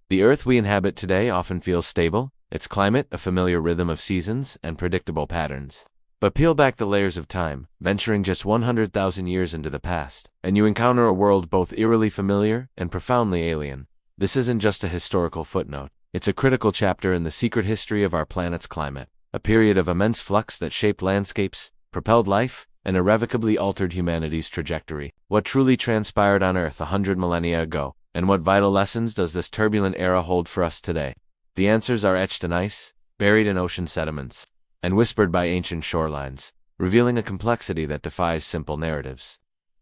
The Earth we inhabit today often feels stable, its climate a familiar rhythm of seasons and predictable patterns. But peel back the layers of time, venturing just 100,000 years into the past, and you encounter a world both eerily familiar and profoundly alien. This isn't just a historical footnote. It's a critical chapter in the secret history of our planet's climate, a period of immense flux that shaped landscapes, propelled life, and irrevocably altered humanity's trajectory. What truly transpired on Earth 100 millennia ago, and what vital lessons does this turbulent era hold for us today? The answers are etched in ice, buried in ocean sediments, and whispered by ancient shorelines, revealing a complexity that defies simple narratives.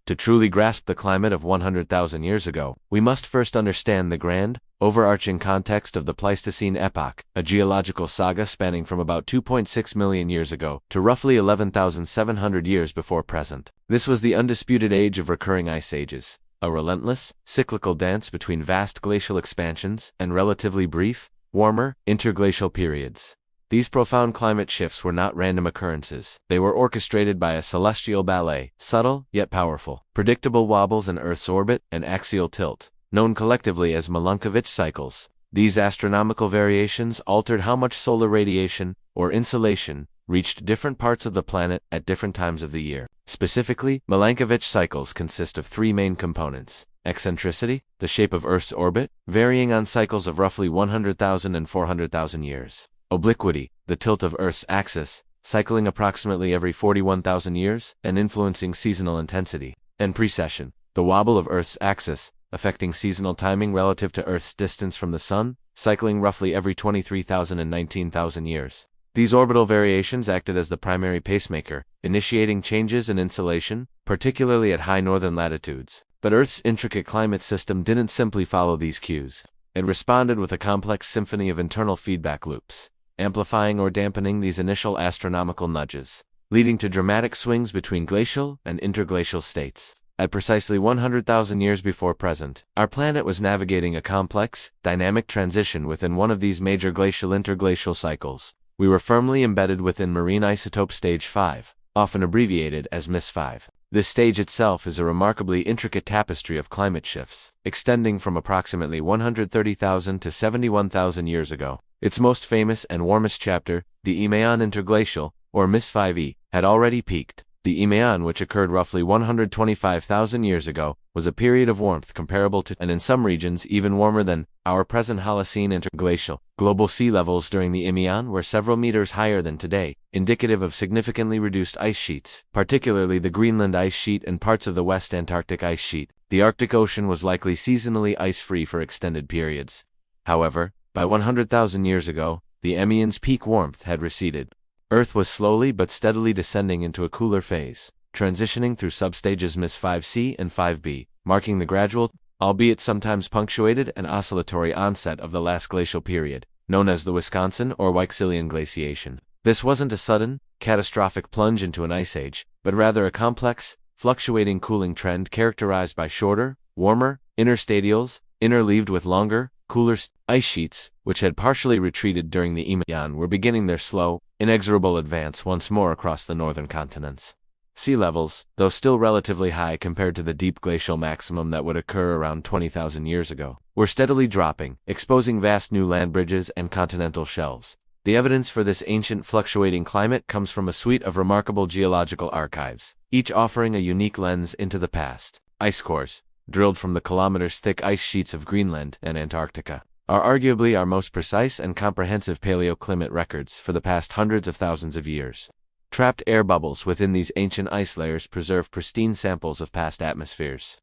To truly grasp the climate of 100,000 years ago, we must first understand the grand, overarching context of the Pleistocene epoch, a geological saga spanning from about 2.6 million years ago to roughly 11,700 years before present. This was the undisputed age of recurring ice ages, a relentless, cyclical dance between vast glacial expansions and relatively brief, warmer, interglacial periods. These profound climate shifts were not random occurrences. They were orchestrated by a celestial ballet, subtle yet powerful. Predictable wobbles in Earth's orbit and axial tilt, known collectively as Milankovitch cycles. These astronomical variations altered how much solar radiation, or insolation, reached different parts of the planet at different times of the year. Specifically, Milankovitch cycles consist of three main components: eccentricity, the shape of Earth's orbit, varying on cycles of roughly 100,000 and 400,000 years. Obliquity, the tilt of Earth's axis, cycling approximately every 41,000 years and influencing seasonal intensity. And precession, the wobble of Earth's axis, affecting seasonal timing relative to Earth's distance from the Sun, cycling roughly every 23,000 and 19,000 years. These orbital variations acted as the primary pacemaker, initiating changes in insolation, particularly at high northern latitudes. But Earth's intricate climate system didn't simply follow these cues. It responded with a complex symphony of internal feedback loops, amplifying or dampening these initial astronomical nudges, leading to dramatic swings between glacial and interglacial states. At precisely 100,000 years before present, our planet was navigating a complex, dynamic transition within one of these major glacial-interglacial cycles. We were firmly embedded within marine isotope stage 5, often abbreviated as MIS 5. This stage itself is a remarkably intricate tapestry of climate shifts, extending from approximately 130,000 to 71,000 years ago. Its most famous and warmest chapter, the Eemaean Interglacial, or MIS 5e, had already peaked. The Eemaean, which occurred roughly 125,000 years ago, was a period of warmth comparable to, and in some regions even warmer than, our present Holocene interglacial. Global sea levels during the Eemaean were several meters higher than today, indicative of significantly reduced ice sheets, particularly the Greenland ice sheet and parts of the West Antarctic ice sheet. The Arctic Ocean was likely seasonally ice-free for extended periods. However, by 100,000 years ago, the Eemaean's peak warmth had receded. Earth was slowly but steadily descending into a cooler phase, transitioning through substages MIS 5c and 5b, marking the gradual, albeit sometimes punctuated and oscillatory onset of the last glacial period, known as the Wisconsin or Weichselian glaciation. This wasn't a sudden, catastrophic plunge into an ice age, but rather a complex, fluctuating cooling trend characterized by shorter, warmer, interstadials, interleaved with longer, cooler ice sheets, which had partially retreated during the Eemaean, were beginning their slow, inexorable advance once more across the northern continents. Sea levels, though still relatively high compared to the deep glacial maximum that would occur around 20,000 years ago, were steadily dropping, exposing vast new land bridges and continental shelves. The evidence for this ancient fluctuating climate comes from a suite of remarkable geological archives, each offering a unique lens into the past. Ice cores, drilled from the kilometers-thick ice sheets of Greenland and Antarctica, are arguably our most precise and comprehensive paleoclimate records for the past hundreds of thousands of years. Trapped air bubbles within these ancient ice layers preserve pristine samples of past atmospheres,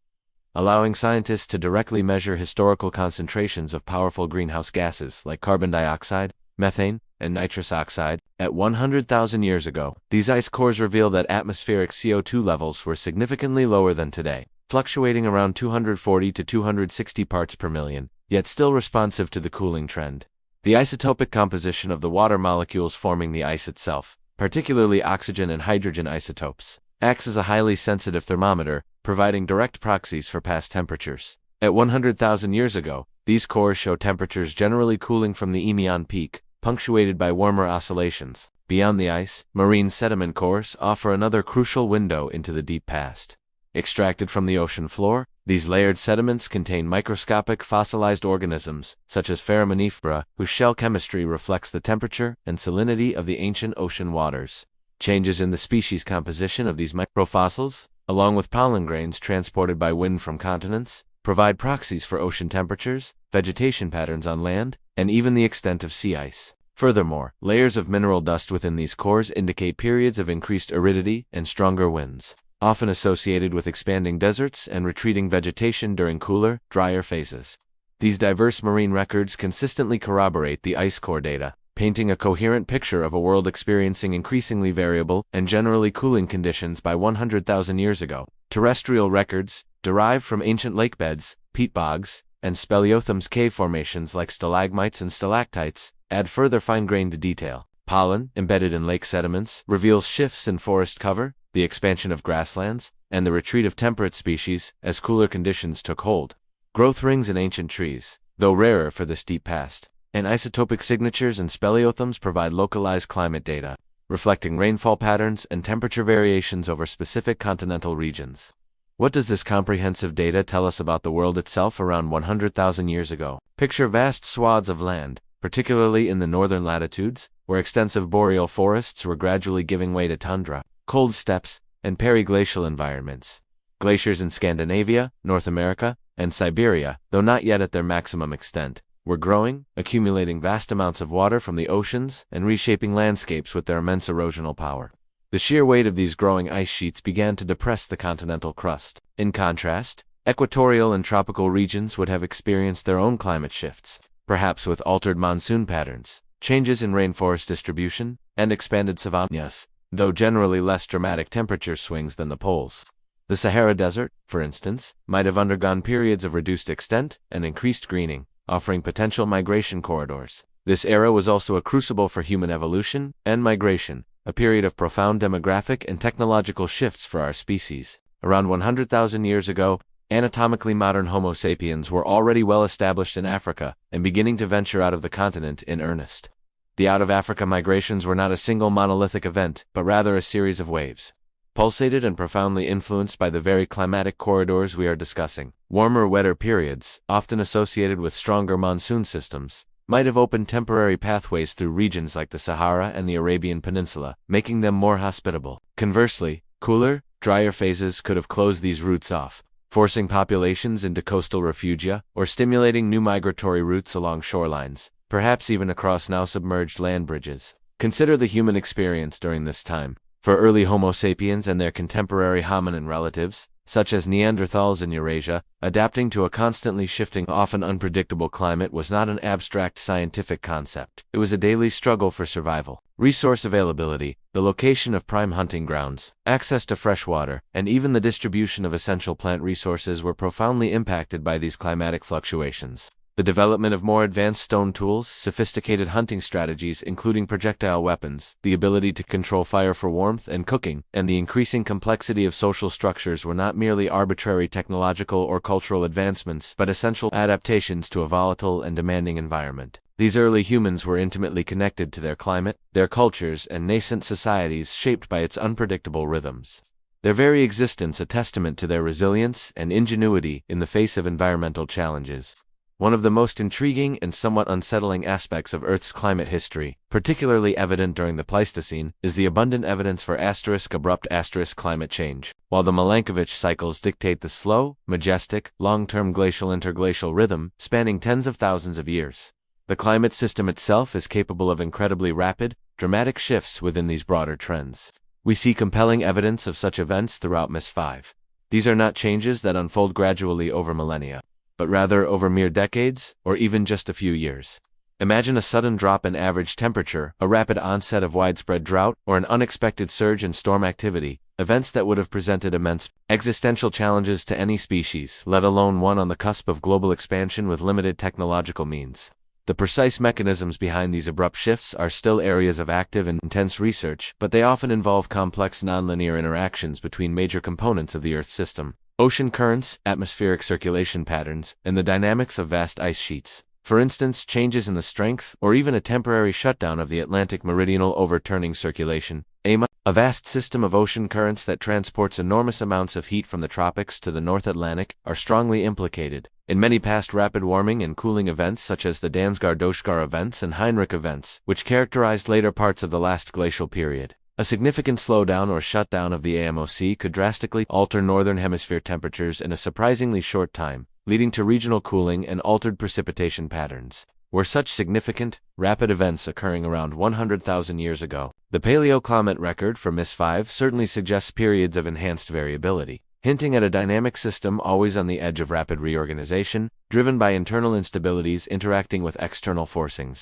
allowing scientists to directly measure historical concentrations of powerful greenhouse gases like carbon dioxide, methane, and nitrous oxide. At 100,000 years ago, these ice cores reveal that atmospheric CO2 levels were significantly lower than today, fluctuating around 240 to 260 parts per million, yet still responsive to the cooling trend. The isotopic composition of the water molecules forming the ice itself, particularly oxygen and hydrogen isotopes, acts as a highly sensitive thermometer, providing direct proxies for past temperatures. At 100,000 years ago, these cores show temperatures generally cooling from the Eemaean peak, punctuated by warmer oscillations. Beyond the ice, marine sediment cores offer another crucial window into the deep past. extracted from the ocean floor. These layered sediments contain microscopic fossilized organisms, such as Foraminifera, whose shell chemistry reflects the temperature and salinity of the ancient ocean waters. Changes in the species composition of these microfossils, along with pollen grains transported by wind from continents, provide proxies for ocean temperatures, vegetation patterns on land, and even the extent of sea ice. Furthermore, layers of mineral dust within these cores indicate periods of increased aridity and stronger winds, often associated with expanding deserts and retreating vegetation during cooler, drier phases. These diverse marine records consistently corroborate the ice core data, painting a coherent picture of a world experiencing increasingly variable and generally cooling conditions by 100,000 years ago. Terrestrial records, derived from ancient lake beds, peat bogs, and speleothems cave formations like stalagmites and stalactites, add further fine-grained detail. Pollen, embedded in lake sediments, reveals shifts in forest cover, the expansion of grasslands, and the retreat of temperate species as cooler conditions took hold. Growth rings in ancient trees, though rarer for this deep past, and isotopic signatures in speleothems provide localized climate data, reflecting rainfall patterns and temperature variations over specific continental regions. What does this comprehensive data tell us about the world itself around 100,000 years ago? Picture vast swaths of land, particularly in the northern latitudes, where extensive boreal forests were gradually giving way to tundra, cold steppes, and periglacial environments. Glaciers in Scandinavia, North America, and Siberia, though not yet at their maximum extent, were growing, accumulating vast amounts of water from the oceans and reshaping landscapes with their immense erosional power. The sheer weight of these growing ice sheets began to depress the continental crust. In contrast, equatorial and tropical regions would have experienced their own climate shifts, perhaps with altered monsoon patterns, changes in rainforest distribution, and expanded savannas, though generally less dramatic temperature swings than the poles. The Sahara Desert, for instance, might have undergone periods of reduced extent and increased greening, offering potential migration corridors. This era was also a crucible for human evolution and migration, a period of profound demographic and technological shifts for our species. Around 100,000 years ago, anatomically modern Homo sapiens were already well established in Africa and beginning to venture out of the continent in earnest. The out-of-Africa migrations were not a single monolithic event, but rather a series of waves, pulsated and profoundly influenced by the very climatic corridors we are discussing. Warmer, wetter periods, often associated with stronger monsoon systems, might have opened temporary pathways through regions like the Sahara and the Arabian Peninsula, making them more hospitable. Conversely, cooler, drier phases could have closed these routes off, forcing populations into coastal refugia or stimulating new migratory routes along shorelines, perhaps even across now submerged land bridges. Consider the human experience during this time. For early Homo sapiens and their contemporary hominin relatives, such as Neanderthals in Eurasia, adapting to a constantly shifting, often unpredictable climate was not an abstract scientific concept. It was a daily struggle for survival. Resource availability, the location of prime hunting grounds, access to fresh water, and even the distribution of essential plant resources were profoundly impacted by these climatic fluctuations. The development of more advanced stone tools, sophisticated hunting strategies including projectile weapons, the ability to control fire for warmth and cooking, and the increasing complexity of social structures were not merely arbitrary technological or cultural advancements but essential adaptations to a volatile and demanding environment. These early humans were intimately connected to their climate, their cultures, and nascent societies shaped by its unpredictable rhythms. Their very existence a testament to their resilience and ingenuity in the face of environmental challenges. One of the most intriguing and somewhat unsettling aspects of Earth's climate history, particularly evident during the Pleistocene, is the abundant evidence for abrupt climate change. While the Milankovitch cycles dictate the slow, majestic, long-term glacial-interglacial rhythm spanning tens of thousands of years, the climate system itself is capable of incredibly rapid, dramatic shifts within these broader trends. We see compelling evidence of such events throughout Ms. 5. These are not changes that unfold gradually over millennia, but rather over mere decades, or even just a few years. Imagine a sudden drop in average temperature, a rapid onset of widespread drought, or an unexpected surge in storm activity, events that would have presented immense existential challenges to any species, let alone one on the cusp of global expansion with limited technological means. The precise mechanisms behind these abrupt shifts are still areas of active and intense research, but they often involve complex nonlinear interactions between major components of the Earth system. Ocean currents, atmospheric circulation patterns, and the dynamics of vast ice sheets. For instance, changes in the strength, or even a temporary shutdown of the Atlantic meridional overturning circulation, A vast system of ocean currents that transports enormous amounts of heat from the tropics to the North Atlantic, are strongly implicated in many past rapid warming and cooling events such as the Dansgaard-Oshgar events and Heinrich events, which characterized later parts of the last glacial period. A significant slowdown or shutdown of the AMOC could drastically alter northern hemisphere temperatures in a surprisingly short time, leading to regional cooling and altered precipitation patterns. Were such significant, rapid events occurring around 100,000 years ago? The paleoclimate record for MIS 5 certainly suggests periods of enhanced variability, hinting at a dynamic system always on the edge of rapid reorganization, driven by internal instabilities interacting with external forcings.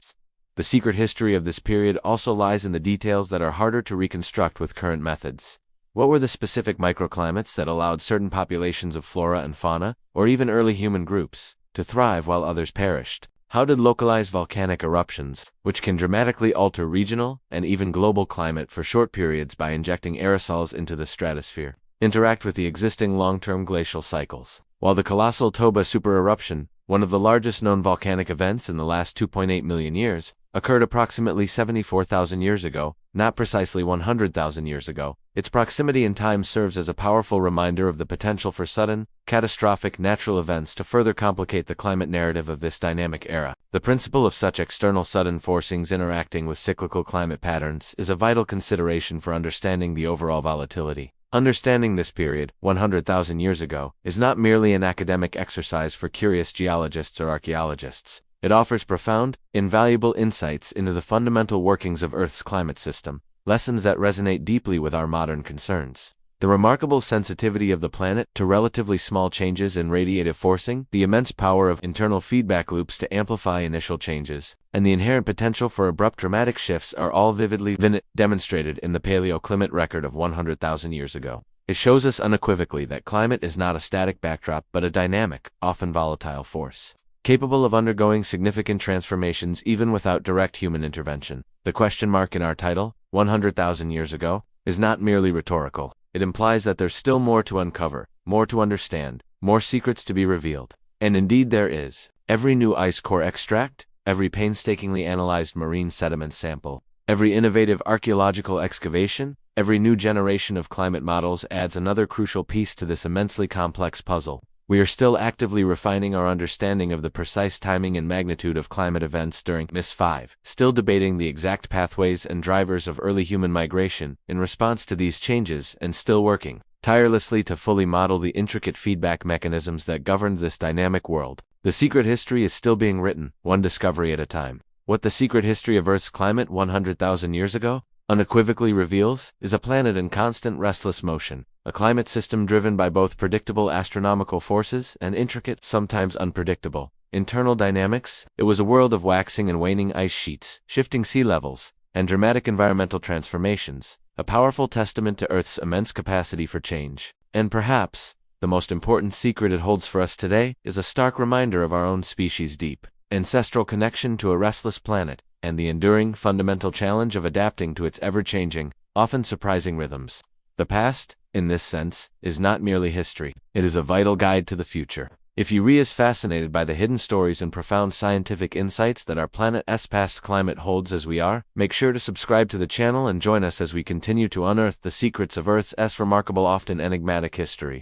The secret history of this period also lies in the details that are harder to reconstruct with current methods. What were the specific microclimates that allowed certain populations of flora and fauna, or even early human groups, to thrive while others perished? How did localized volcanic eruptions, which can dramatically alter regional and even global climate for short periods by injecting aerosols into the stratosphere, interact with the existing long-term glacial cycles? While the colossal Toba supereruption, one of the largest known volcanic events in the last 2.8 million years, occurred approximately 74,000 years ago, not precisely 100,000 years ago, its proximity in time serves as a powerful reminder of the potential for sudden, catastrophic natural events to further complicate the climate narrative of this dynamic era. The principle of such external sudden forcings interacting with cyclical climate patterns is a vital consideration for understanding the overall volatility. Understanding this period, 100,000 years ago, is not merely an academic exercise for curious geologists or archaeologists. It offers profound, invaluable insights into the fundamental workings of Earth's climate system, lessons that resonate deeply with our modern concerns. The remarkable sensitivity of the planet to relatively small changes in radiative forcing, the immense power of internal feedback loops to amplify initial changes, and the inherent potential for abrupt dramatic shifts are all vividly demonstrated in the paleoclimate record of 100,000 years ago. It shows us unequivocally that climate is not a static backdrop but a dynamic, often volatile force, capable of undergoing significant transformations even without direct human intervention. The question mark in our title, 100,000 years ago, is not merely rhetorical. It implies that there's still more to uncover, more to understand, more secrets to be revealed. And indeed there is. Every new ice core extract, every painstakingly analyzed marine sediment sample, every innovative archaeological excavation, every new generation of climate models adds another crucial piece to this immensely complex puzzle. We are still actively refining our understanding of the precise timing and magnitude of climate events during MIS 5, still debating the exact pathways and drivers of early human migration in response to these changes, and still working tirelessly to fully model the intricate feedback mechanisms that governed this dynamic world. The secret history is still being written, one discovery at a time. What the secret history of Earth's climate 100,000 years ago unequivocally reveals is a planet in constant restless motion, a climate system driven by both predictable astronomical forces and intricate, sometimes unpredictable, internal dynamics. It was a world of waxing and waning ice sheets, shifting sea levels, and dramatic environmental transformations, a powerful testament to Earth's immense capacity for change. And perhaps, the most important secret it holds for us today is a stark reminder of our own species' deep, ancestral connection to a restless planet, and the enduring, fundamental challenge of adapting to its ever-changing, often surprising rhythms. The past, in this sense, is not merely history. It is a vital guide to the future. If you are as fascinated by the hidden stories and profound scientific insights that our planet's past climate holds as we are, make sure to subscribe to the channel and join us as we continue to unearth the secrets of Earth's remarkable, often enigmatic history.